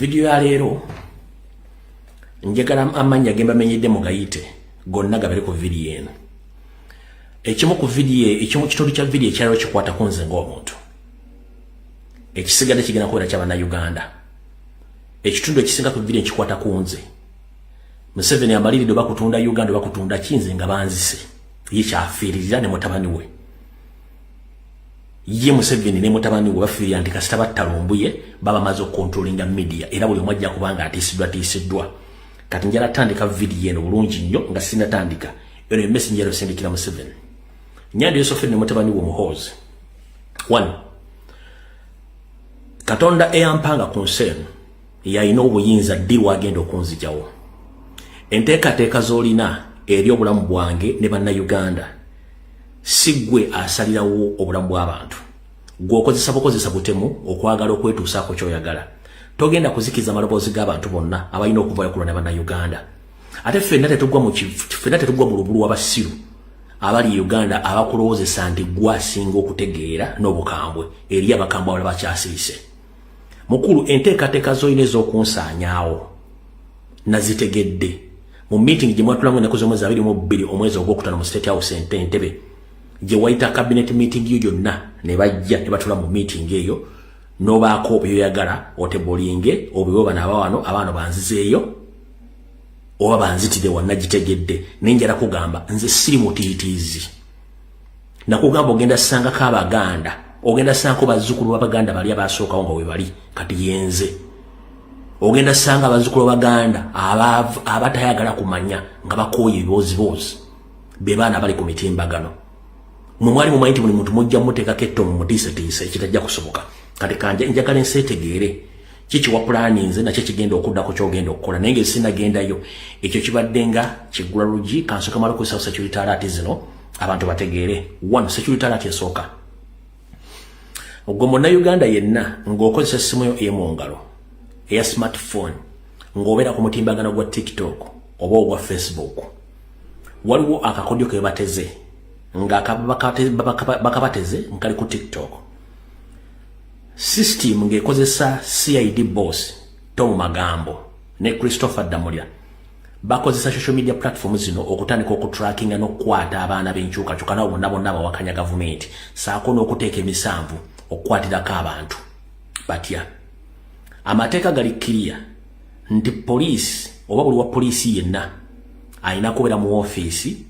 Video ya leero njagala amanya gemba menyedde mu gayite gonna gabere ku video eno. Ekimu ku video ekimu kitundu kya video ekyalo kikwata kunze ng'omuntu. Ekisigadde kigenda kubeera ky'abana Uganda. Ekitundu ekisinga ku video kikwata kunze. Museveni amaliriddwa bakutunda Uganda bakutunda kinze nga banzise. Ye kyafiirira ne mutabani we. Ye Museveni ne mutabani we bafiirira nti kasita batta Lumbuye baba mazo controlling media era buli omwajja kubanga atisiddwa. Kati njala tandika video eno bulungi nnyo nga sina tandika. Eno message yero sendikira Museveni. Nyandi Yosoferi ne mutabani we muhozi. 1. Katonda eyampanga concern yayina obuyinza ddi wagenda okunzijawo. Enteekateeka z'olina eri obulamu bwange ne banna Uganda sigwe asalirawo obulamu bw'abantu. Gw'okozesa bukozesa butemu okwagala okwetuusaako ky'oyagala. Togenda kuzikiza amaloboozi g'abantu bonna abalina okuvaayo ku lwa banna Uganda. Ate ffenna tetugwa mu lubulu w'abasiru abali Uganda abakulowoozesa nti gwasinga okutegeera n'obukambwe eri abakambwe abalala bakyasiise. Mukulu, enteekateeka z'olina ez'okunsaanyaawo nazitegedde. Mu meeting gye mwatulamu ennaku z'omwezi 22 omwezi ogwokutaano mu State House Entebbe gye wayita cabinet meeting yo yonna ne bajja ne batula mu meeting eyo n'obaako byoyagala otebolinge obiwoba n'abawano abaana banzizeeyo oba banzitire wonna gitegedde nenjala kugamba nze siri mutiitiizi nakugamba ogenda ssangako Abaganda ogenda ssangako bazzukulu b'Abaganda bali abaasookawo nga we bali kati yenze ogenda ssanga abazzukulu b'Abaganda abatayagala kumanya nga bakooye ebiboozibozi be baana bali ku mitimbagano mwali mumanyi nti buli muntu mujja muteekako etto mu mutiisetiisa ekitajja kusoboka kati kanje njagala enseetegeere kiki wa planinze nakyo kigenda okuddako ky'ogenda okukola naye nga sinagendayo ekyo kibadde nga kiggula lugi kansooka mala okuyisawo security alert zino abantu bategeere. 1. Security alert esooka ogwo monna Uganda yenna ng'okozesa essimu yo ey'omu ngalo eya smartphone ng'obeera ku mutimbagano gwa TikTok oba ogwa Facebook waliwo akakodyo ke bateze nga bakabateze nkali ku TikTok system ng'ekozesa CID boss Tom Magambo ne Christopher Damulya bakozesa social media platforms zino okutandika okutrackinga n'okukwata abaana b'enkyukakyuka nabo bonna abawakanya gavumenti saako n'okuteeka emisanvu okukwatirako abantu batya. Amateeka gali clear nti police oba buli wa police yenna ayina kubeera mu office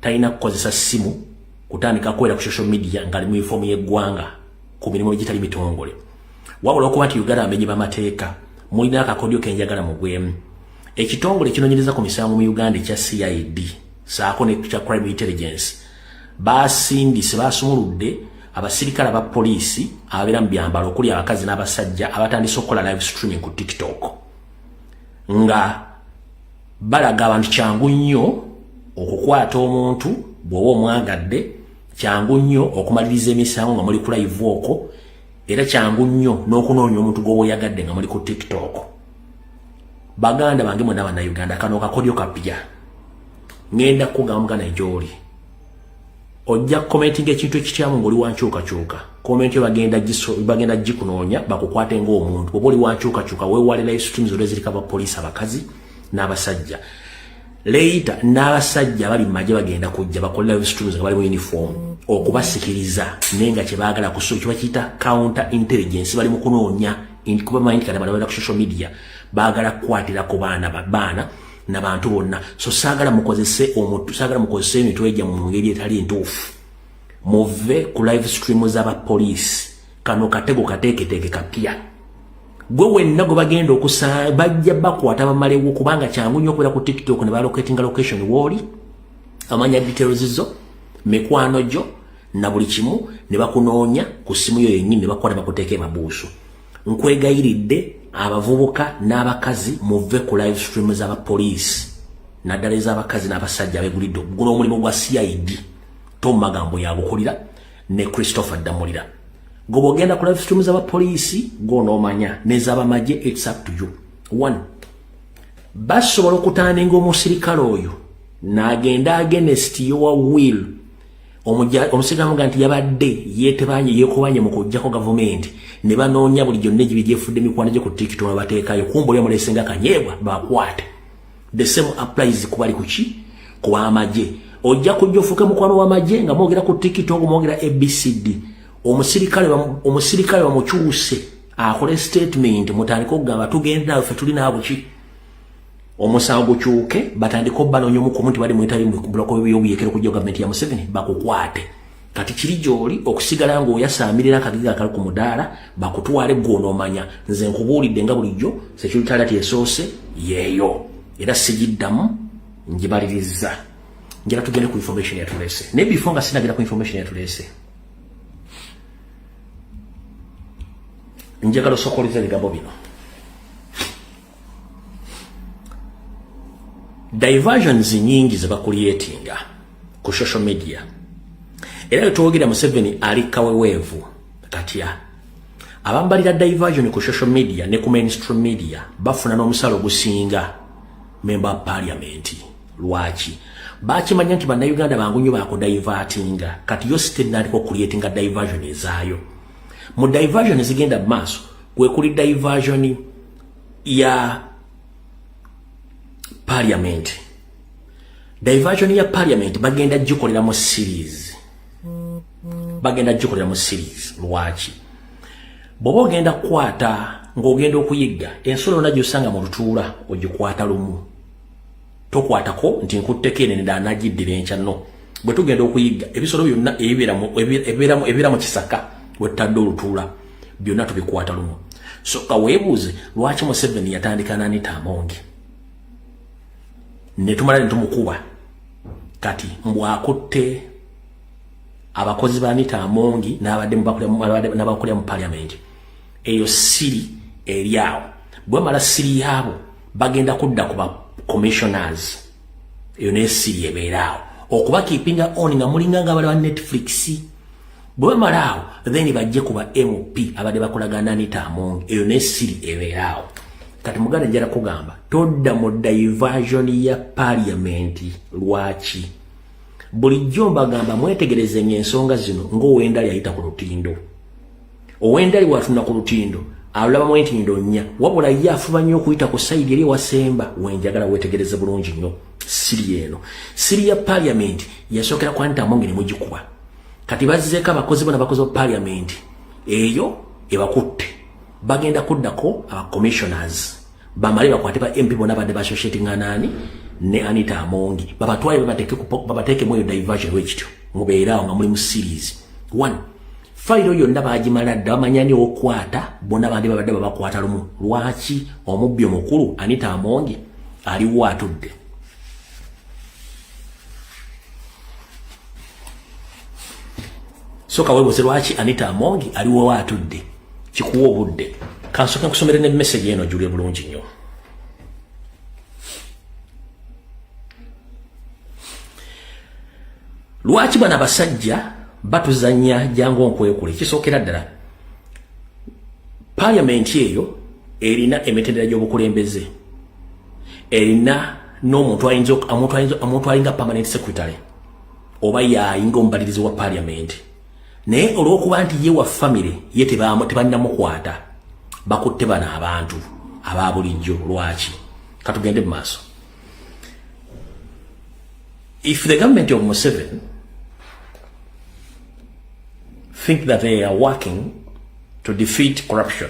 talina kukozesa simu kutandika kubeera ku social media ngali mu informu y'eggwanga ku mirimu egitali mitongole. Wabula okuba nti Uganda amenyi b'amateeka mulina akakodyo kenjagala mugwemu. Ekitongole kinoonyereza ku misango mu Uganda ekya CID saako ne kya crime intelligence baasindise baasumuludde abasirikale aba poliisi ababeera mu byambalo okuli abakazi n'abasajja abatandise okukola live streaming ku TikTok nga balaga abantu kyangu nnyo okukwata omuntu bw'oba omwagadde, kyangu nnyo okumaliriza emisango nga muli ku live okwo, era kyangu nnyo n'okunoonya omuntu gw'oba oyagadde nga muli ku TikTok. Baganda bange mwena abanna Uganda kano kakodyo kapya ngenda kugamba na gy'oli ojja commenting ekintu ekityamu ng'oli wankyukakyuka comment yo bagenda gikunoonya bakukwate ng'omuntu bw'oba oli wankyukakyuka weewale live streams olwezirika abapoliisi abakazi n'abasajja later n'abasajja bali mu magye bagenda kujja bakola live streams nga bali mu uniform okubasikiriza naye nga kye baagala kye bakiyita counter intelligence bali mu kunoonya kuba manyi kati bali ku social media baagala kukwatira ku baana n'abantu bonna. So saagala mukozese emitwe egya mu ngeri etali entuufu muve ku live stream z'abapoliisi kano katego kateeketeeke kapya gwe wenna gwe bagenda bajja bakwata bamalewo kubanga kyangu nnyo okubeera ku TikTok ne balocatinga location w'oli amanya details zo mikwano gyo na buli kimu ne bakunoonya ku simu yo yennyini ne bakwata bakuteeka emabuusu. Nkwegayiridde abavubuka n'abakazi muve ku live stream z'abapoliisi naddala ez'abakazi n'abasajja abegulidde guno omulimu gwa CID Tom Magambo yagukulira ne Christopher Damulira. Gobo ogenda ku live stream z'abapoliisi gw'onoomanya n'ez'abamagye it's up to you. 1. Basobola okutandinga omusirikale oyo n'agenda against your will omusirikale amuga nti yabadde yeekobanye mu kujjako gavumenti ne banoonya bulijjo neji byefudde mikwano gye ku TikTok bateekayo kumbulya mulesenga kanyeebwa bakwate. The same applies kubali kuki ku amaje. Ojja kujja ofuke mukwano wa maje nga mwogera ku TikTok mwogera ABCD. Omusirikale bamukyuse akole statement mutandika okugamba tugenda ffe tuli nabo ki. Omusango gukyuke batandika obbanoonya omukumu nti bali mwetali mu buloko by'obuyekero ku gavumenti ya Museveni bakukwate. Kati kiri gy'oli okusigala ng'oyasaamirira akagiga akali ku mudaala bakutwale gw'onoomanya nze nkubuulidde nga bulijjo security alert esoose yeeyo era sigiddamu ngibaliriza. Njala tugende ku information yatuleese naye before nga sinagera ku information yatuleese njagala osokoliza ebigambo bino. Diversions nyingi ze bakuliyetinga ku social media. Era tuwogira Museveni ali kaweweevu katya. Abambalira diversion ku social media ne ku mainstream media bafuna n'omusalo gusinga member parliament. Lwaki? Bakimanya nti bannayuganda bangu nnyo bakudivertinga kati yo state naliko creatinga diversion ezaayo. Mu diversion zigenda maaso kwe kuli diversion ya parliament. Diversion ya parliament bagenda gikolera mu series. Lwaki? Bw'oba ogenda kukwata ng'ogenda okuyigga ensolo yonna gy'osanga mu lutuula ogikwata lumu. Tokwatako nti nkutteko eno endala nagiddira enkya no. Bwe tugenda okuyigga ebisolo byonna ebibeera mu kisaka wettadde olutuula byonna tubikwata lumu. So kaweebuuze lwaki Museveni yatandika n'Anita Among ne tumala ne tumukuba kati mbwakutte abakozi ba Anita Among n'abakulira mu parliament. Eyo siri eri awo. Bwe mala siri yaabo bagenda kudda ku ba commissioners. Eyo ne siri ebeera awo okuba keepinga on nga mulinga nga bali ba Netflix. Bwe mala awo then bajje ku ba MP abadde bakolagana Anita Among. Eyo ne siri ebeera awo. Kati muganda njala kugamba todda mu diversion ya parliament. Lwaki? Bulijjo mbagamba mwetegereze ensonga zino ng'Owendali ayita ku lutindo. Owendali watuna ku lutindo alaba mu entindo nnya wabula ye afuba nnyo okuyita ku sayidi eri wasemba wenjagala wetegereze bulungi nnyo siri eno. Siri ya parliament yasookera ku Anita Among ne mugikuba. Kati bazzeeko abakozi bo n'abakozi ba parliament eyo ebakutte bagenda kuddako aba commissioners bamale bakwate ba MP bona badde bassociatinga nani ne Anita Among babatwaye babateeke mu diversion wekityo mubeeraawo nga muli mu series 1. Fayiro yonna bagimala dda bamanyani okwata bonna bandi babadde babakwata lumu. Lwaki? Omubbi omukulu Anita Among aliwo atudde. So kaweebuuze lwaki Anita Among aliwo atudde kikuwa obudde. Kansooke nkusomere ne message eno Julie bulungi nnyo. Lwaki bana basajja batuzanya jangu nkwekule kisookera ddala parliament eyo erina emitendera gy'obukulembeze erina n'omuntu alinga permanent secretary oba yaayinga omubalirizi wa parliament naye olw'okuba nti ye wa family ye tebannamukwata bakutte bano abantu aba bulijjo. Lwaki? Katugende mu maaso. If the government of Museveni think that they are working to defeat corruption,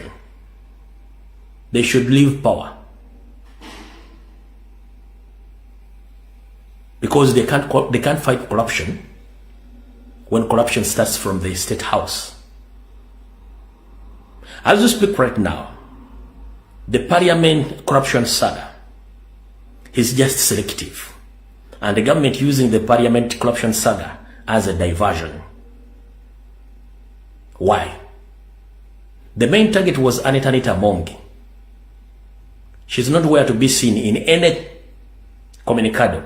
they should leave power. Because they can't fight corruption when corruption starts from the state house. As we speak right now, the parliament corruption saga is just selective, and the government using the parliament corruption saga as a diversion. Why? The main target was Anita Among. She's not where to be seen in any communicado.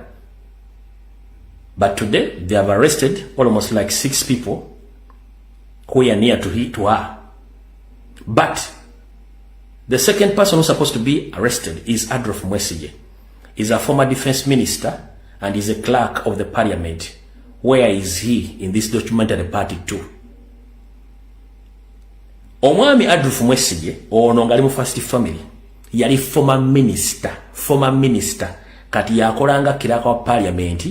But today, they have arrested almost like 6 people who are near to her. But the second person who's supposed to be arrested is Adolf Mwesige. He's a former defense minister and is a clerk of the parliament. Where is he in this documentary party too? omwami Adolf Mwesigye ono ngali mu first family yali former minister kati yakolanga kiraka wa parliament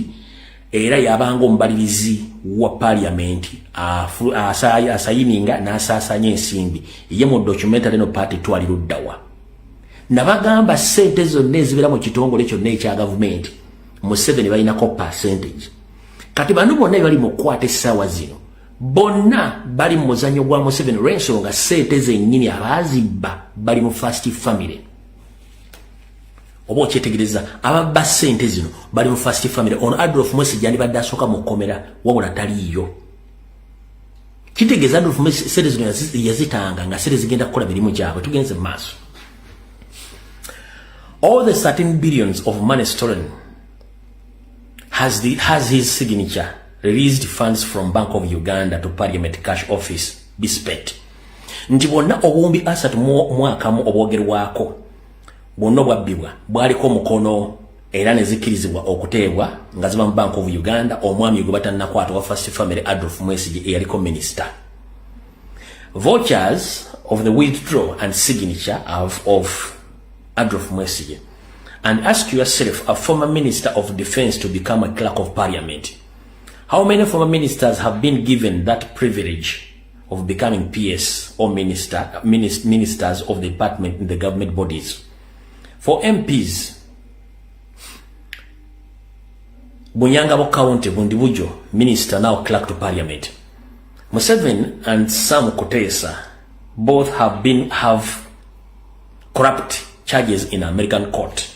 era yabanga omubalirizi wa parliament asayininga n'asaasanya ensimbi ye mu documentary no party twali luddawa nabagamba sente zonna ezibera mu kitongole kyonna ekya gavumenti Museveni balinako percentage kati bano bonna bali mu kukwata essaawa zino bonna bali mu muzanyo gwa Museveni olw'ensonga sente zennyini abaazibba bali mu first family oba okyetegereza ababba sente zino bali mu first family ono Adolf Mwesigye yandibadde asooka mu kkomera wabula taliiyo kitegeeza Adolf Mwesigye sente zino yazitanga nga sente zigenda kukola mirimu gyabwe tugenze mu maaso. All the 13 billions of money stolen has his signature. Released funds from Bank of Uganda to Parliament Cash Office be spent. Nti bonna obuwumbi asatu mwakamu obwogerwako bonna bwabbibwa bwaliko mukono era ne zikkirizibwa okuteebwa nga ziba mu Bank of Uganda omwami gwe batannakwata wa first family Adolf Mwesigye eyaliko minister. Vouchers of the withdrawal and signature of Adolf Mwesigye. And ask yourself, a former minister of defense to become a clerk of parliament. How many former ministers have been given that privilege of becoming PS or ministers of the department in the government bodies? For MPs, Bunyangabo County, Bundibujo, minister now clerk to parliament. Museveni and Sam Kutesa both have corrupt charges in American court.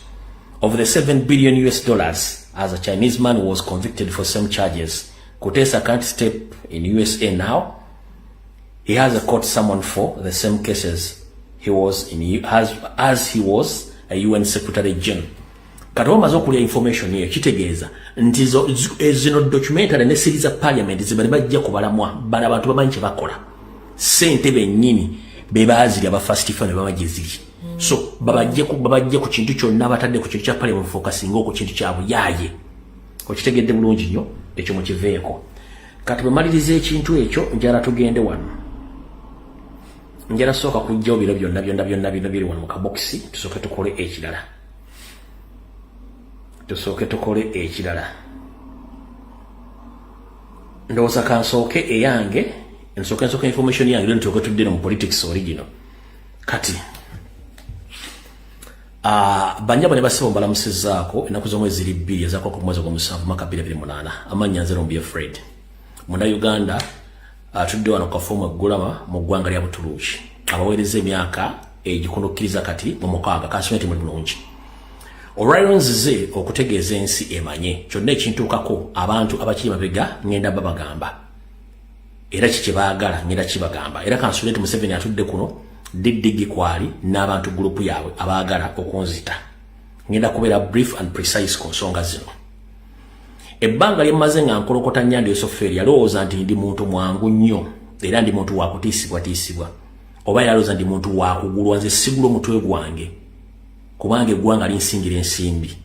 Of the $7 billion as a Chinese man was convicted for some charges. Kutesa can't step in USA now. He has a court summon for the same cases he was as he was a UN Secretary General. Katoma zokulia information here kitegeeza ntizo zino documentary ne series of parliament zibali bajja kubalamwa bana bantu bamanyi bakola sente bennyini bebaazira aba first family babajeziki. So babajje ku kintu kyonna batadde ku kintu kya parliament focusing ku kintu kyabwe yaye okitegedde bulungi nnyo ekyo mu kiveeko kati bemaliriza ekintu ekyo njala tugende wano njala sooka kujjawo biro byonna biri wano mu kabokisi tusooke tukole ekirala ndowooza kansooke eyange nsooke information yange lero ntuuke tudde mu politics original kati Banyaba ne basiba mbalamusizaako enaku z'omwezi 2 ezaako ku mwezi gw'omusanvu mwaka 2028 amannya nze Lumbuye Fred munda Uganda atudde wano kafumu eggulama mu ggwanga lya Butuluki abaweereza emyaka egikunukkiriza kati mu mukaaga kasometi muli bulungi olwayonzize okutegeeza ensi emanye kyonna ekintuukako abantu abakiri mabega ngenda babagamba era kiki baagala ngenda kibagamba era kansuleti Museveni atudde kuno Didigi kwali n'abantu group yawe abaagala okunzita ngenda kubeera brief and precise ku nsonga zino. Ebbanga lyemmaze nga nkolokota Nyando Yosoferi yalowooza nti ndi muntu mwangu nnyo era ndi muntu wakutiisibwa oba yalowooza ndi muntu wakugulwa nze sigula omutwe gwange kubanga eggwanga linsingira ensimbi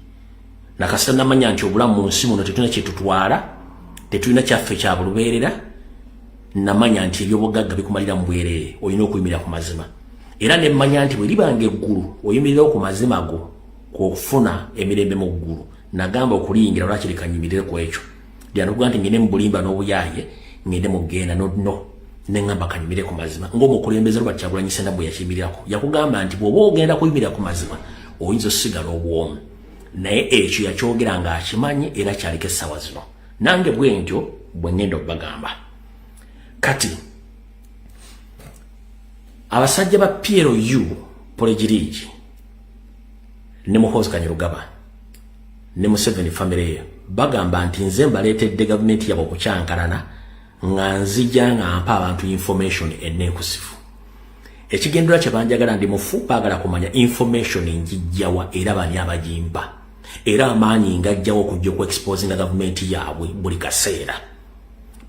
nakasita namanya nti obulamu mu nsi muno tetulina kyetutwala tetulina kyaffe kya bulubeerera namanya nti ebyobugagga bikumalira mu bwerere olina okuyimirira ku mazima era ne mmanya nti bwe libanga eggulu oyimirira ku mazima go kw'okufuna emirembe mu ggulu nagamba okuliyingira lwaki likanyimirire ku ekyo lyanokuga nti ngende mu bulimba n'obuyaaye ngende mu genda no neŋŋamba kanyimirire ku mazima ng'omukulembeze Robert Kyagulanyi Ssentamu bwe yakiyimirirako yakugamba nti bw'oba ogenda kuyimirira ku mazima oyinza osigala obwomu naye ekyo yakyogera ng'akimanyi era kyaliko essaawa zino nange bwe ntyo bwe ŋŋenda okubagamba. Kati abasajja ba PLU Polejiriji ne Muhoozi Kanyarugaba ne Museveni family bagamba nti nze mbaleetedde gavumenti yabo okukyankalana nga nzija nga mpa abantu information enneekusifu ekigendera kye banjagala ndi mufu baagala kumanya information njijjawa era bani abagimba era amaanyi ngajjawo okujja ku exposing gavumenti yaabwe buli kaseera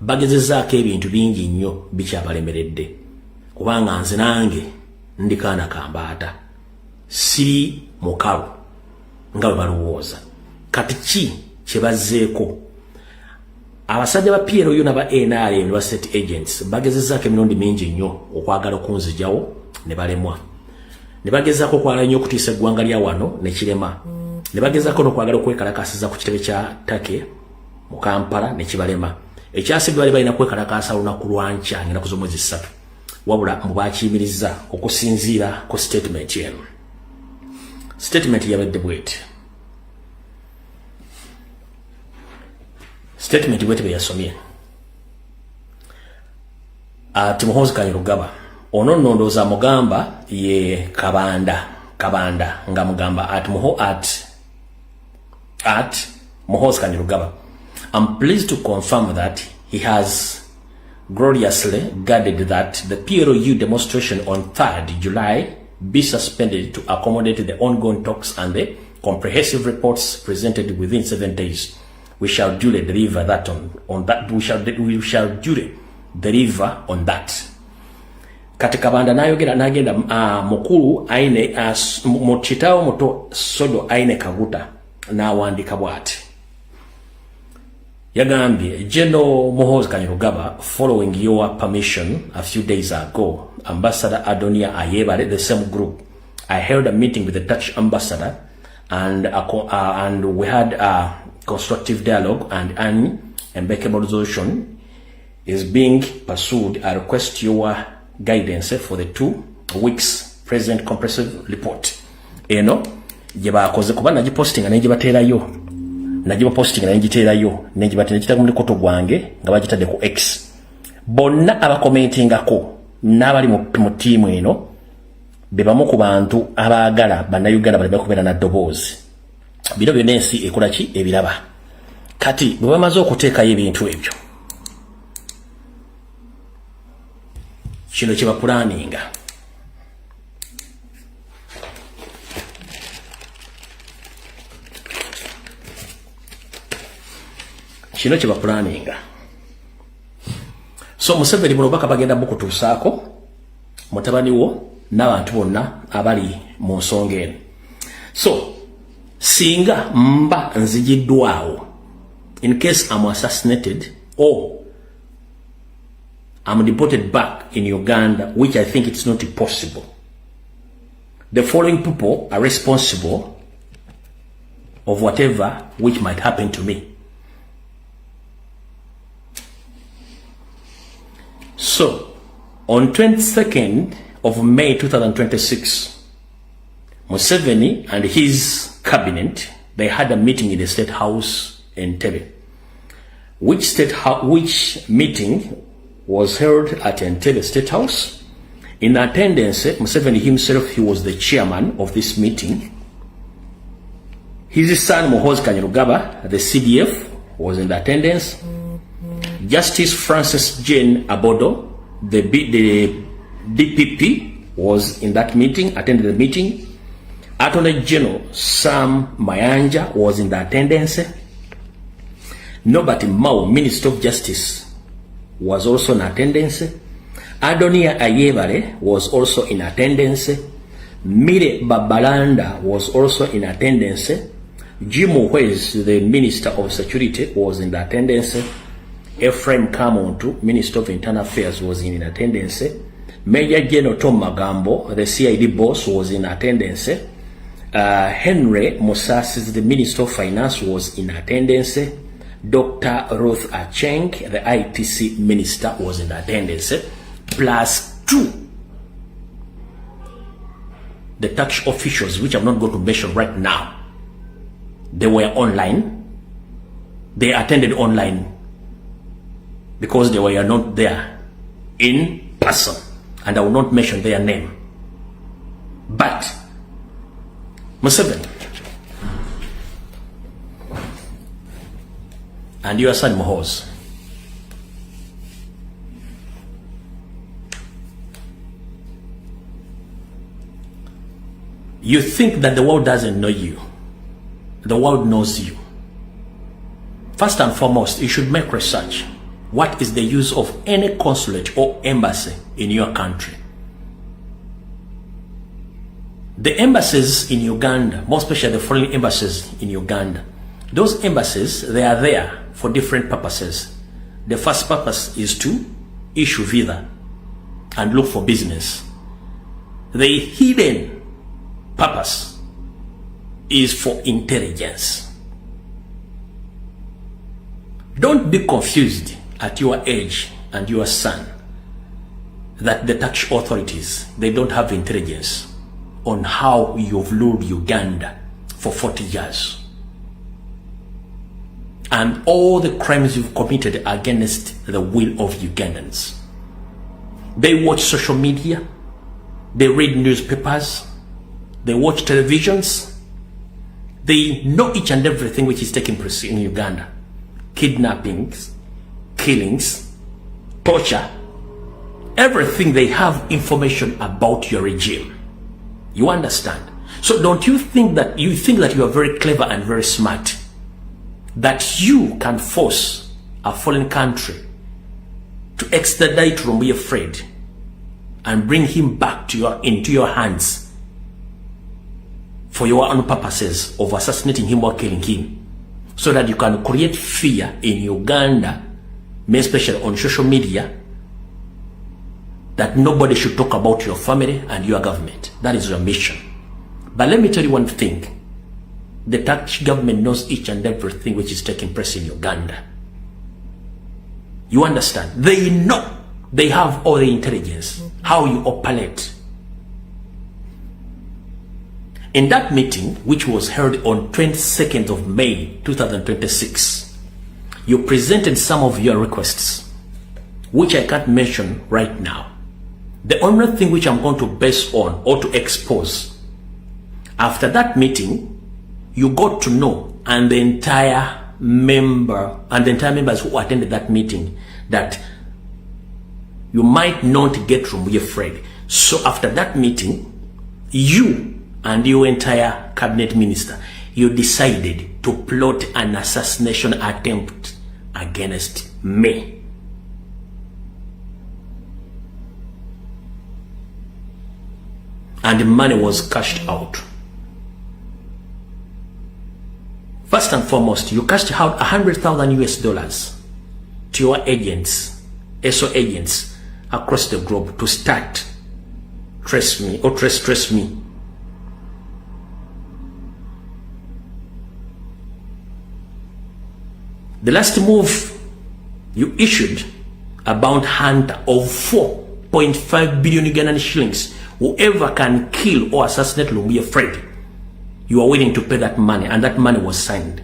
bagezezaako ebintu bingi nnyo bikyabalemeredde kubanga nze nange ndi kaana kambaata siri mukalu nga bwe balowooza kati ki kye bazzeeko abasajja ba PLO na ba NRM ne ba state agents bagezezzaako emirundi mingi nnyo okwagala okunzijawo ne balemwa. Ne bagezaako okwagala nnyo okutiisa eggwanga lya wano ne kirema. Ne bagezaako n'okwagala okwekalakaasiza ku kitebe kya Take mu Kampala ne kibalema. Ekyasigwa bali balina kwekalakaasa olunaku lwankya ng'ennaku z'omwezi 3. Wabula mbu baakiyimiriza okusinziira ku statement eno. Statement yabadde bw'eti. Statement bw'eti bwe yasomye. Ati Muhoozi Kainerugaba ono nno ndowooza mugamba ye Kabanda nga mugamba at Muhoozi Kainerugaba. I'm pleased to confirm that he has gloriously guarded that the PLU demonstration on 3rd July be suspended to accommodate the ongoing talks and the comprehensive reports presented within 7 days. We shall duly deliver that on that. We shall duly deliver on that. Katika banda nagenda mukulu aine mchitao moto sodo aine kaguta na wandika bwati. Yagambye, General Muhoozi Kainerugaba, following your permission a few days ago, Ambassador Adonia Ayebare, the same group, I held a meeting with the Dutch ambassador and we had a constructive dialogue and an impeccable resolution is being pursued. I request your guidance for the 2 weeks present comprehensive report. Eno, jeba koze kuba nagipostinga nejibaterayo. Najiba posting na njiterayo nejibate nekita ku mukoto gwange nga bagitadde ku X. Bonna aba commentingako n'abali mu team eno bebamu ku bantu abaagala bannayuganda bali bakubera na ddoboozi. Bino byonna ensi ekola ki ebiraba. Kati bwe bamaze okuteekayo ebintu ebyo, kino kye bapulaninga. Kino kye bapulaninga. So Museveni muno baka bagenda bukutuusaako mutabani wo n'abantu bonna abali mu nsonga eno. So singa mba nzigiddwawo, in case I'm assassinated or I'm deported back in Uganda, which I think it's not possible, the following people are responsible of whatever which might happen to me. So, on 22nd of May 2026, Museveni and his cabinet, they had a meeting in the State House in Entebbe. Which meeting was held at Entebbe State House. In attendance, Museveni himself, he was the chairman of this meeting. His son Muhoozi Kainerugaba, the CDF, was in attendance. Justice Francis Jane Abodo, the DPP, was in that meeting, attended the meeting. Attorney General Sam Mayanja was in the attendance. Nobody Mao, Minister of Justice, was also in attendance. Adonia Ayebare was also in attendance. Mire Babalanda was also in attendance. Jim Wes, the Minister of Security, was in the attendance. Ephraim Kamuntu, Minister of Internal Affairs, was in attendance. Major General Tom Magambo, the CID boss, was in attendance. Henry Musasi, the Minister of Finance, was in attendance. Dr. Ruth Acheng, the ITC Minister, was in attendance. Plus 2, the tax officials, which I'm not going to mention right now, they were online. They attended online because they were not there in person, and I will not mention their name. But Museveni and your son Muhoozi, you think that the world doesn't know you. The world knows you. First and foremost, you should make research. What is the use of any consulate or embassy in your country? The embassies in Uganda, more especially the foreign embassies in Uganda, those embassies, they are there for different purposes. The first purpose is to issue visa and look for business. The hidden purpose is for intelligence. Don't be confused at your age and your son that the tax authorities, they don't have intelligence on how you've ruled Uganda for 40 years. And all the crimes you've committed against the will of Ugandans. They watch social media, they read newspapers, they watch televisions, they know each and everything which is taking place in Uganda. Kidnappings, killings, torture, everything. They have information about your regime. You understand? So don't you think that you are very clever and very smart, that you can force a foreign country to extradite Lumbuye Fred and bring him back into your hands for your own purposes of assassinating him or killing him, so that you can create fear in Uganda, especially on social media, that nobody should talk about your family and your government. That is your mission. But let me tell you one thing. The Turkish government knows each and everything which is taking place in Uganda. You understand? They know. They have all the intelligence, how you operate. In that meeting, which was held on 22nd of May 2026, you presented some of your requests, which I can't mention right now. The only thing which I'm going to base on or to expose, after that meeting, you got to know, and the entire members who attended that meeting, that you might not get Lumbuye Fred. So after that meeting, you and your entire cabinet minister, you decided to plot an assassination attempt against me. And the money was cashed out. First and foremost, you cashed out $100,000 to your agents, SO agents across the globe to start trace me. The last move, you issued a bounty hunter of 4.5 billion Ugandan shillings. Whoever can kill or assassinate Lumbuye Fred, you are willing to pay that money, and that money was signed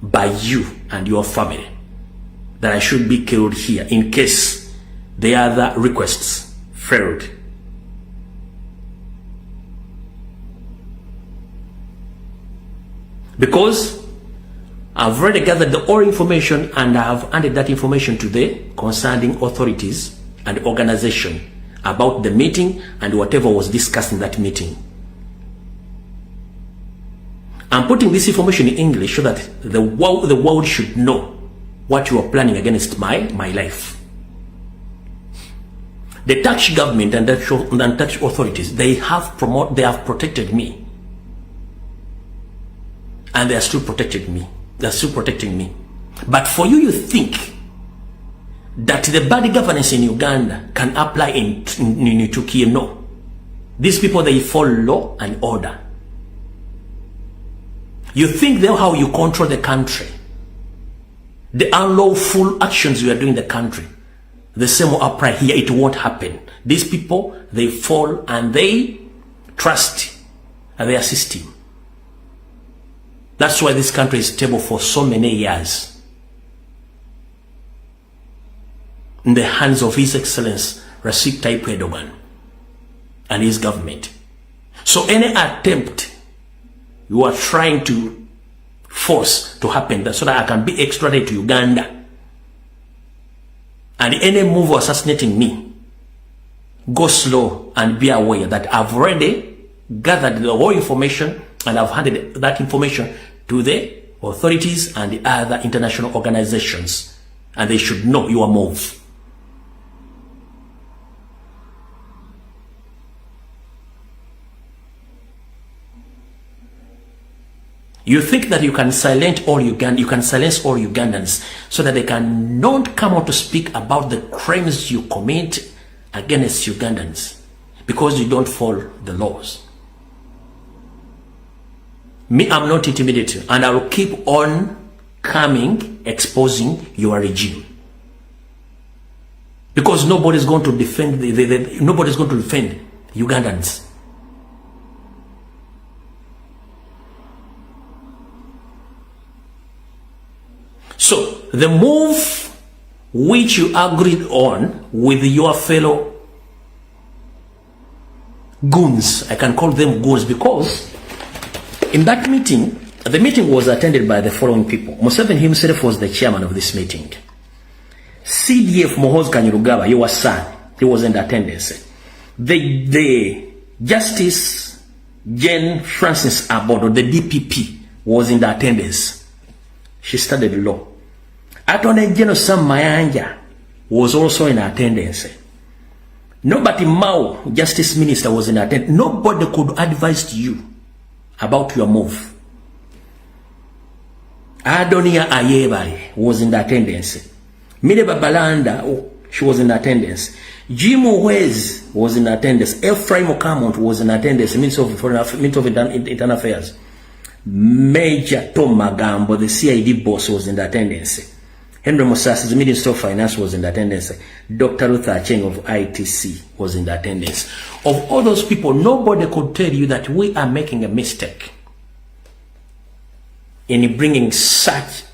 by you and your family, that I should be killed here in case the other requests failed. Because I've already gathered the all information, and I have handed that information to the concerning authorities and organization about the meeting and whatever was discussed in that meeting. I'm putting this information in English so that the world should know what you are planning against my life. The Dutch government and Dutch authorities, they have protected me, and they are still protecting me. But for you think that the bad governance in Uganda can apply in Turkey? No. These people, they follow law and order. You think they're how you control the country. The unlawful actions you are doing in the country, the same will apply here. It won't happen. These people, they fall and they trust their system. That's why this country is stable for so many years in the hands of His Excellency Recep Tayyip Erdogan and his government. So any attempt you are trying to force to happen so that I can be extradited to Uganda, and any move assassinating me, go slow and be aware that I've already gathered the whole information, and I've handed that information to the authorities and the other international organizations, and they should know your move. You think that you can silence all Ugandans so that they cannot come out to speak about the crimes you commit against Ugandans because you don't follow the laws. Me, I'm not intimidated, and I will keep on coming, exposing your regime. Because nobody's going to defend nobody's going to defend Ugandans. So the move which you agreed on with your fellow goons, I can call them goons because in that meeting, the meeting was attended by the following people. Museveni himself was the chairman of this meeting. CDF Mohoz Kanyirugaba, your son, he was in attendance. The Justice Jane Francis Abodo, the DPP, was in the attendance. She studied law. Attorney General Sam Mayanja was also in attendance. Nobody Mao, Justice Minister, was in attendance. Nobody could advise you about your move. Adonia Ayebare was in attendance. Mireba Balanda, she was in attendance. Jimo Wez was in attendance. Ephraim Okamont was in attendance. Minister of Internal Affairs. Major Tom Magambo, the CID boss, was in attendance. Henry Musasi, the Minister of Finance, was in attendance. Dr. Luther Acheng of ITC was in attendance. Of all those people, nobody could tell you that we are making a mistake in bringing such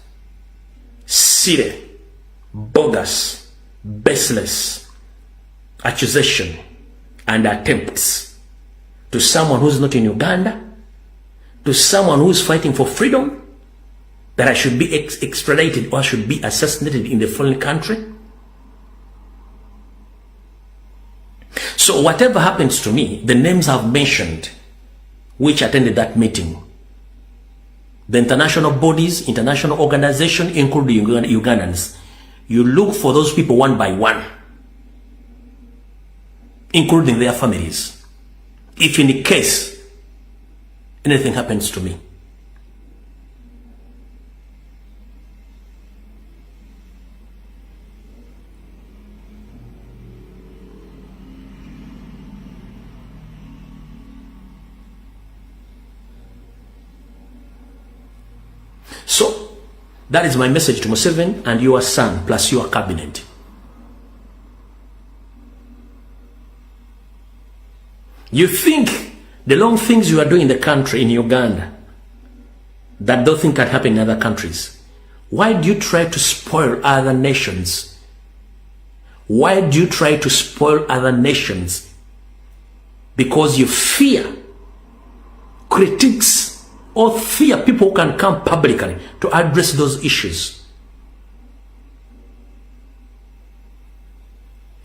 silly, bogus, baseless accusation and attempts to someone who's not in Uganda, to someone who's fighting for freedom, that I should be extradited or should be assassinated in the foreign country. So whatever happens to me, the names I've mentioned which attended that meeting, the international bodies, international organizations, including Ugandans, you look for those people one by one, including their families, if in the case anything happens to me. So, that is my message to Museveni and your son, plus your cabinet. You think the long things you are doing in the country, in Uganda, that don't think can happen in other countries. Why do you try to spoil other nations? Why do you try to spoil other nations? Because you fear critics or fear people who can come publicly to address those issues.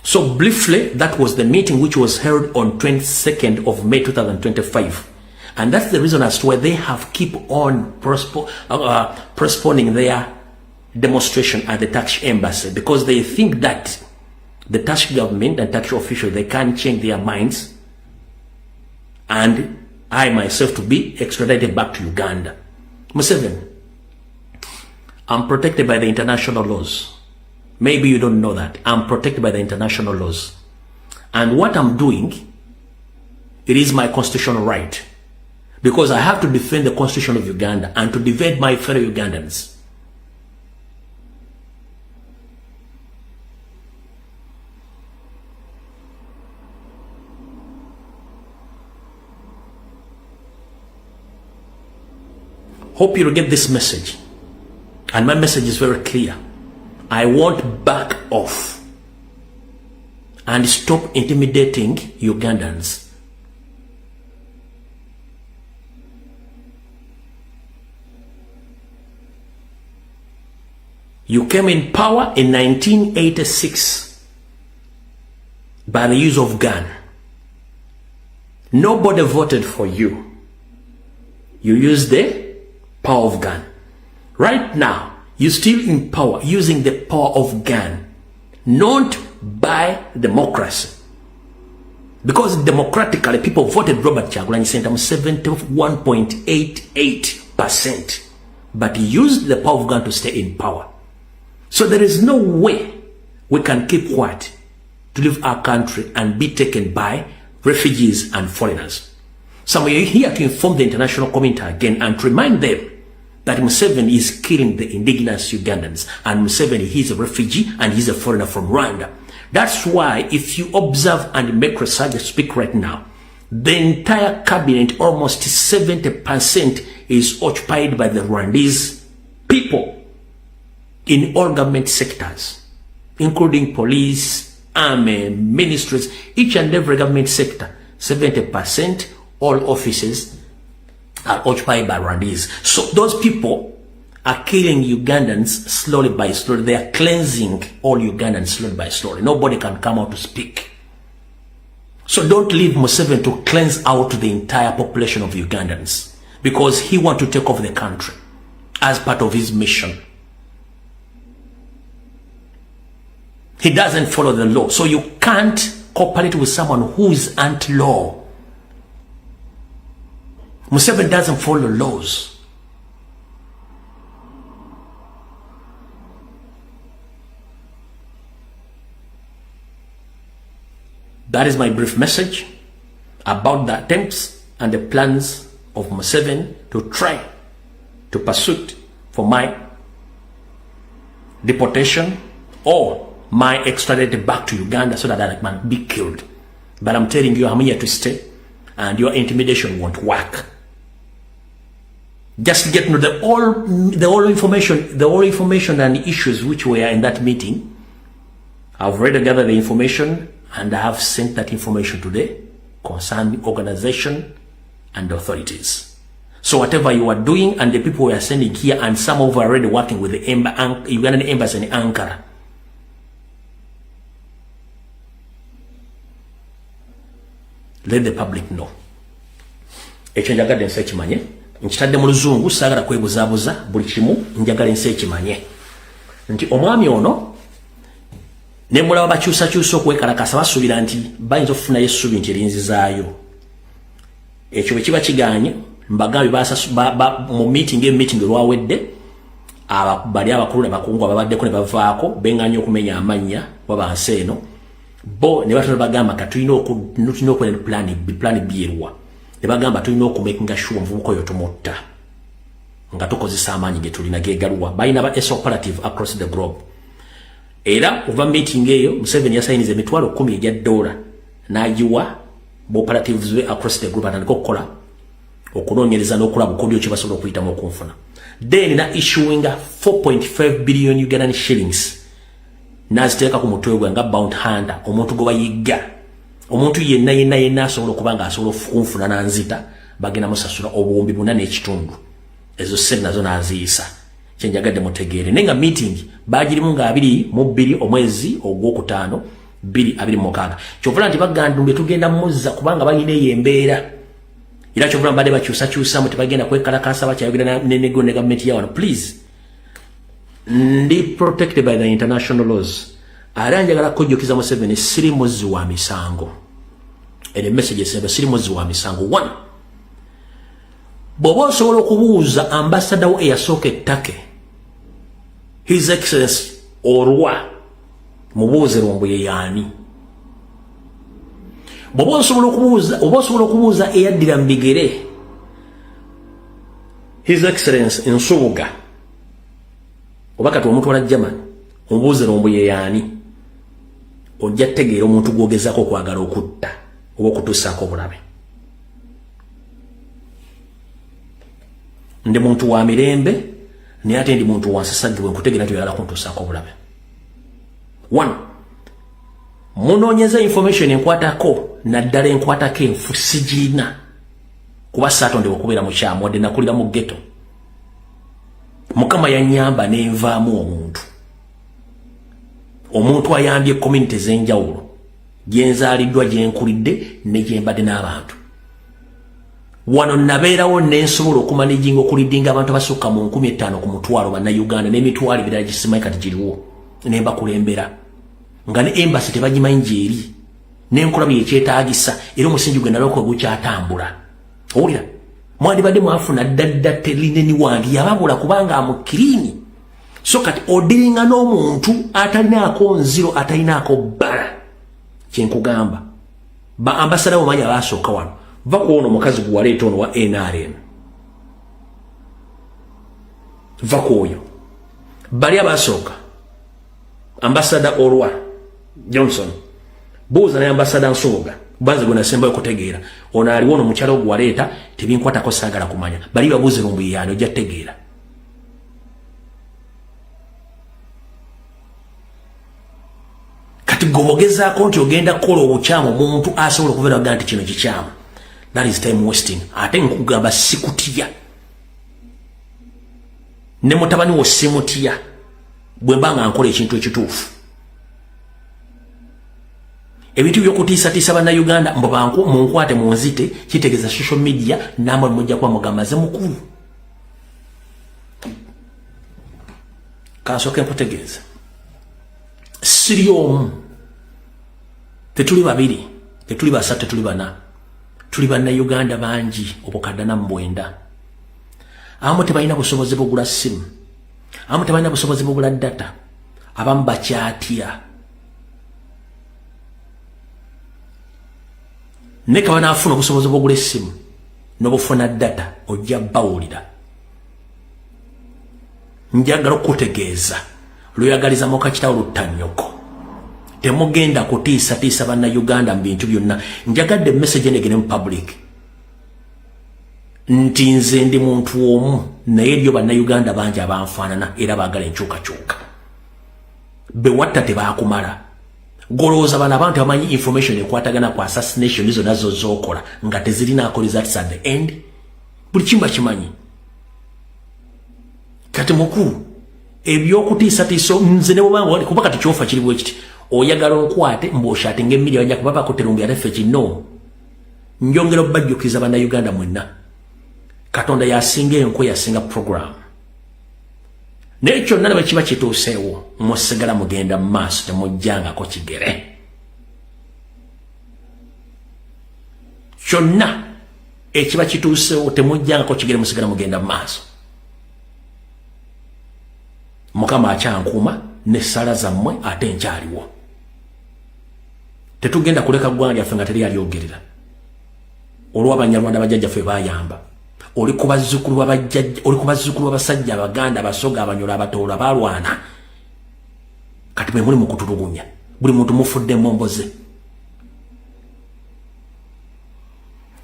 So briefly, that was the meeting which was held on 22nd of May 2025. And that's the reason as to why they have keep on postponing their demonstration at the Turkish embassy, because they think that the Turkish government and Turkish officials, they can't change their minds and I myself to be extradited back to Uganda. Museveni, I'm protected by the international laws. Maybe you don't know that. I'm protected by the international laws. And what I'm doing, it is my constitutional right. Because I have to defend the constitution of Uganda and to defend my fellow Ugandans. Hope you'll get this message. And my message is very clear. I won't back off and stop intimidating Ugandans. You came in power in 1986 by the use of gun. Nobody voted for you. You used the power of gun. Right now, you're still in power using the power of gun, not by democracy. Because democratically, people voted Robert Kyagulanyi Ssentamu 71.88 but used the power of Uganda to stay in power. So there is no way we can keep quiet to leave our country and be taken by refugees and foreigners. So we are here to inform the international community again and to remind them that Museveni is killing the indigenous Ugandans, and Museveni, he's a refugee and he's a foreigner from Rwanda. That's why if you observe and make research, speak right now, the entire cabinet, almost 70%, is occupied by the Rwandese people in all government sectors, including police, army, ministries, each and every government sector. 70%, all offices are occupied by Rwandese. So those people are killing Ugandans slowly by slowly. They are cleansing all Ugandans slowly by slowly. Nobody can come out to speak. So don't leave Museveni to cleanse out the entire population of Ugandans, because he wants to take over the country as part of his mission. He doesn't follow the law. So you can't cooperate with someone who is anti-law. Museveni doesn't follow laws. That is my brief message about the attempts and the plans of Museveni to try to pursue for my deportation or my extradited back to Uganda so that I can be killed. But I'm telling you, I'm here to stay, and your intimidation won't work. Just get to know the all information and issues which were in that meeting. I've already gathered the information, and I have sent that information today concerning organization and authorities. So whatever you are doing, and the people we are sending here, and some of you are already working with the Ugandan embassy in Ankara. Let the public know. Ekyo njagala ensi ekimanye. Nkitadde mu luzungu, saagala kwebuzabuza buli kimu, njagala ensi ekimanye. Nti omwami ono ne mulaba bakyusakyusa okwekalakasa basuubira nti bayinza okufunayo essuubi nti erinzizaayo. Ekyo bwe kiba kiganye, mbagambye mu meeting olwawedde, bali abakulu n'abakungu ababaddeko ne bavaako benganye okumenya amannya wabansi eno, bo ne batona bagamba katulina okwena plan B erwa. Ne bagamba tulina okumakinga sure omuvubuka oyo tumutta nga tukozesa amaanyi ge tulina geegaluwa. Balina ba operative across the globe. Era okuva meeting eyo Museveni yasayiniza $10,000 egya dola n'agiwa bo operatives we across the globe atandika okukola okunoonyereza n'okulaba ukodyo kye basobola okuyitamu okunfuna. Then na issuing 4.5 billion Ugandan shillings n'aziteeka ku mutwe gwe nga bounty hunter, omuntu gwe bayigga, omuntu yenna asobola okuba nga asobola okunfuna n'anzita, bagenda musasula obuwumbi 4.5. Ezo sente nazo n'aziyisa. Kyenjagadde mutegeere. Nenga meeting bagirimu nga 22 omwezi ogwokutaano 2026. Kyovula nti bagandumbe tugenda muzza kubanga balina eyembeera. Era kyovula mbadde bakyusa mu tebagenda kwekalakasa bakyayogera ne government ya wano. Please, ndi protected by the international laws. Ara njagala kujjukiza Museveni siri muzi wa misango. Ene message esebe siri muzi wa misango. 1. Bobo osobola okubuuza ambassador we eyasooka ettake, His Excellency Orwa mubuuze Lumbuye yaani. Bobo osobola okubuuza eyaddira Mbigere, His Excellency Nsubuga, oba kati omutwala German, omubuuze Lumbuye yaani, ojja tegeera omuntu gw'ogezaako okwagala okutta oba okutussaako obulabe. Ndi muntu wa mirembe, ni ate ndi muntu wa nsasagibwe nkutegeera nti oyagala kuntuusaako obulabe. 1. Munoonyeza information enkwatako, naddala enkwatako enfu sigiina, kuba saatondebwa okubeera mu kyamu wadde nakulira mu ghetto. Mukama yannyamba n'envaamu omuntu ayambye community ez'enjawulo gye nzaaliddwa, gye nkulidde ne gye mbadde n'abantu. Wano nabeerawo n'ensobola okumanejinga okulidinga abantu abasukka mu 15,000 ku mutwalo bannayuganda n'emitwalo ebirala gisimayi kati giriwo ne mbakulembera nga ne embassy tebagimanyi gyeri n'enkola bye kyetaagisa era omusingi gwe naloko gukyatambula. Owulira mwali bade mwafuna dadda telineni wangi yababula kubanga amukilini so kati odiringa n'omuntu atalinako nziro atalinako bala kyenkugamba ba ambasada wamanya basooka wano vakuona omukazi guwaleeta ono wa NRM vakuoyo bali abasooka ambasada Olwa Johnson buuza naye ambasada Nsooga banze gwe nasembayo kutegeera ono aliwo ono mukyala ogwaleeta tebinkwatako saagala kumanya bali babuuze Lumbuye yaani ojja tegeera kati gobogezaako nti ogenda kukola obukyamu omuntu asobola okubeera nti kino kikyamu. That is time wasting. Ate nkugamba sikutya ne mutabani wo simutya bwe mbanga nkola ekintu ekituufu. Ebintu by'okutiisatiisa bannayuganda mbo banku munkwate munzite kitegeeza social media namwe mujja kuba mugamaze mukulu. Kansooke mputegeeza siri omu tetuli babiri tetuli basatu tetuli bana tuli bannayuganda bangi obukadde na mbwenda. Abamu tebalina busobozi bugula simu, abamu tebalina busobozi bugula data, abamu bakyatya. Neka banaafuna obusobozi bugula essimu n'obufuna data ojja bawulira. Njagala okutegeeza luyagaliza muka kitawo lutanyoko. Temugenda kutiisatiisa bannayuganda mu bintu byonna. Njagadde message negene mu public nti nze ndi muntu omu naye eriyo bannayuganda bangi abanfaanana era baagala enkyukakyuka. Bewatta tebaakumala. Golowooza bano abantu bamanyi information ekwatagana ku assassination izo nazo zookola nga tezirinaako results at the end. Buli kimu bakimanyi. Kati mukulu ebyokutiisatiisa nze ne bwobanga kuba kati kyofa kiri bwe kiti oyagala onkwate mb'oshate ng'emmiri bajja kuba bakutte Lumbuye ataffe kino. Njongera obbajjukiza bannayuganda mwenna Katonda yasinga enko yasinga program. Naye kyonna bwe kiba kituuseewo musigala mugenda mu maaso temujjangako kigere. Kyonna ekiba kituuseewo temujjangako kigere musigala mugenda mu maaso. Mukama akyankuuma n'essala zammwe ate nkyaliwo. Tetugenda kuleka ggwanga lyaffe nga teri alyogerera. Olw'Abanyarwanda bajjajjaffe bayamba. Oli ku bazzukulu b'abasajja Abaganda Abasoga Abanyola Abatoola balwana. Kati mwe muli mu kutulugunya. Buli muntu mufudde momboze.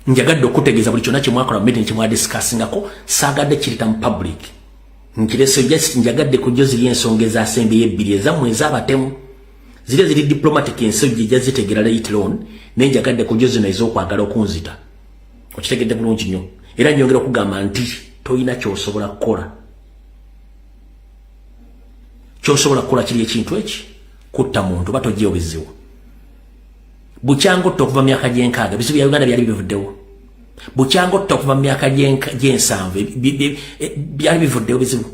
Njagadde okutegeeza buli kyonna kye mwakola mu meeting kye mwadiscussingako saagadde kirita mu public. Nkirese just njagadde kujjo ziri ensonga ezasembeye ebbiri ezammwe ez'abatemu. Ziri diplomatic ensonga ejja zitegeera later on naye njagadde kujjo zino ez'okwagala okunzita. Okitegedde bulungi nnyo. Era nyongera okugamba nti toyina ky'osobola kukola. Ky'osobola kukola kiri ekintu eki kutta muntu oba toggyeyo bizibu. Bukyangotta okuva mu myaka gy'enkaaga ebizibu bya Uganda byali bivuddewo. Bukyangotta okuva mu myaka gy'ensanvu byali bivuddewo bizibu.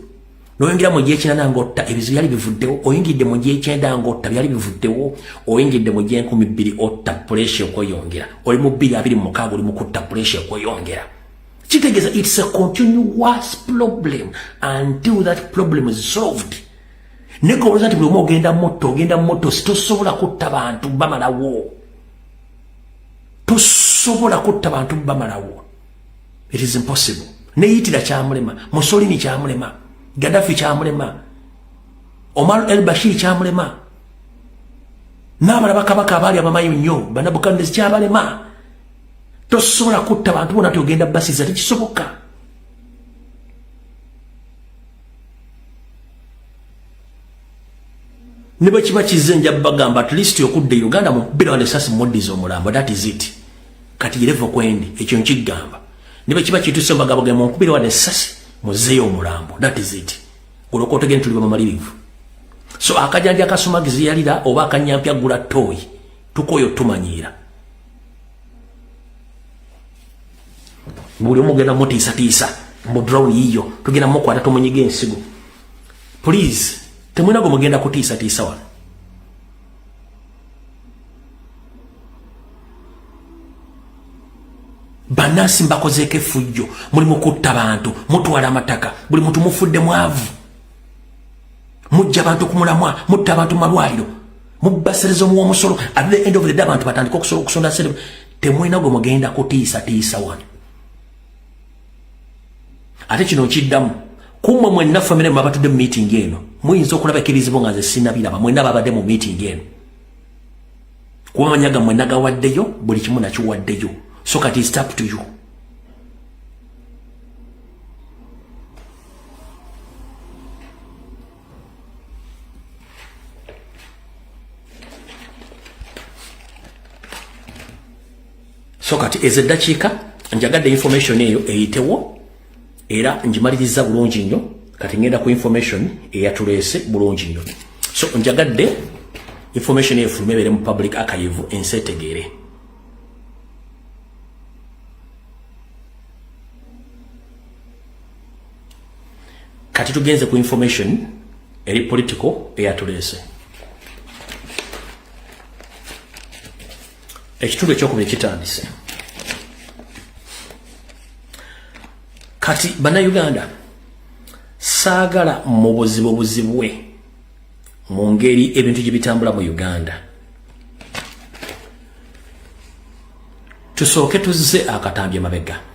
N'oyingira mu gy'ekinana ng'otta ebizibu byali bivuddewo. Oyingidde mu gy'ekyenda ng'otta byali bivuddewo. Oyingidde mu gy'enkumi bbiri otta puleesha okweyongera. Oli mu 2026 oli mu kutta puleesha okweyongera. Kitegeeza it's a continuous problem until that problem is solved. Nekolooza nti buli omu ogenda motto tosobola kutta bantu bamalawo. Tosobola kutta bantu bamalawo. It is impossible. Ne Hitler kyamulema, Mussolini kyamulema, Gaddafi kyamulema, Omar el-Bashir kyamulema. N'abalala bakabaka abaali abamanyi nnyo Bannabukadnezi kyabalema. Tosobola kutta bantu bonna ogenda basiza tekisoboka. Ne bwe kiba kizze nja bagamba at least okudda Uganda mu bbira wano esasi muddiza omulambo. That is it. Kati yerevo kwendi ekyo nkigamba. Ne bwe kiba kituuse bagamba ge mu nkubira wano esasi muzeeyo omulambo. That is it. Olwoka otegende tuli bamalirivu. So akajanja akasumagizi yalira oba akanyampya gula toyi tukoyo tumanyiira. Buli omugenda mutiisatiisa mu drone yiyo tugenda mukwata tumunyiga ensigo. Please temwina gwe mugenda kutiisatiisa wano. banasi mbakozeeko effujjo muli mu kutta bantu mutwala amataka buli muntu mufudde mwavu mujja abantu kumulamwa mutta abantu malwaliro mubbaserezo mu omusolo at the end of the day abantu batandika okusonda sere temwena gwe mugenda kutiisa wano ate kino nkiddamu kumwe mwenna famire mwabatudde mu meeting eno muyinza okulaba ekibizibu nga nze sinabiraba mwenna babadde mu meeting eno kuba manyaga mwenna gawaddeyo buli kimu nakiwaddeyo so kati it's up to you. So kati ezeddakiika njagadde information eyo eyitewo era njimaliriza bulungi nnyo kati ngenda ku information eyatuleese bulungi nnyo so njagadde information eyo efulume ebeere mu public archive ensi etegeere. Kati tugenze ku information eri political eyatuleese. Ekitundu ekyokubiri kitandise. Kati bannayuganda saagala mu buzibwe mu ngeri ebintu gye bitambula mu Uganda. Tusooke tuzze akatambye mabega.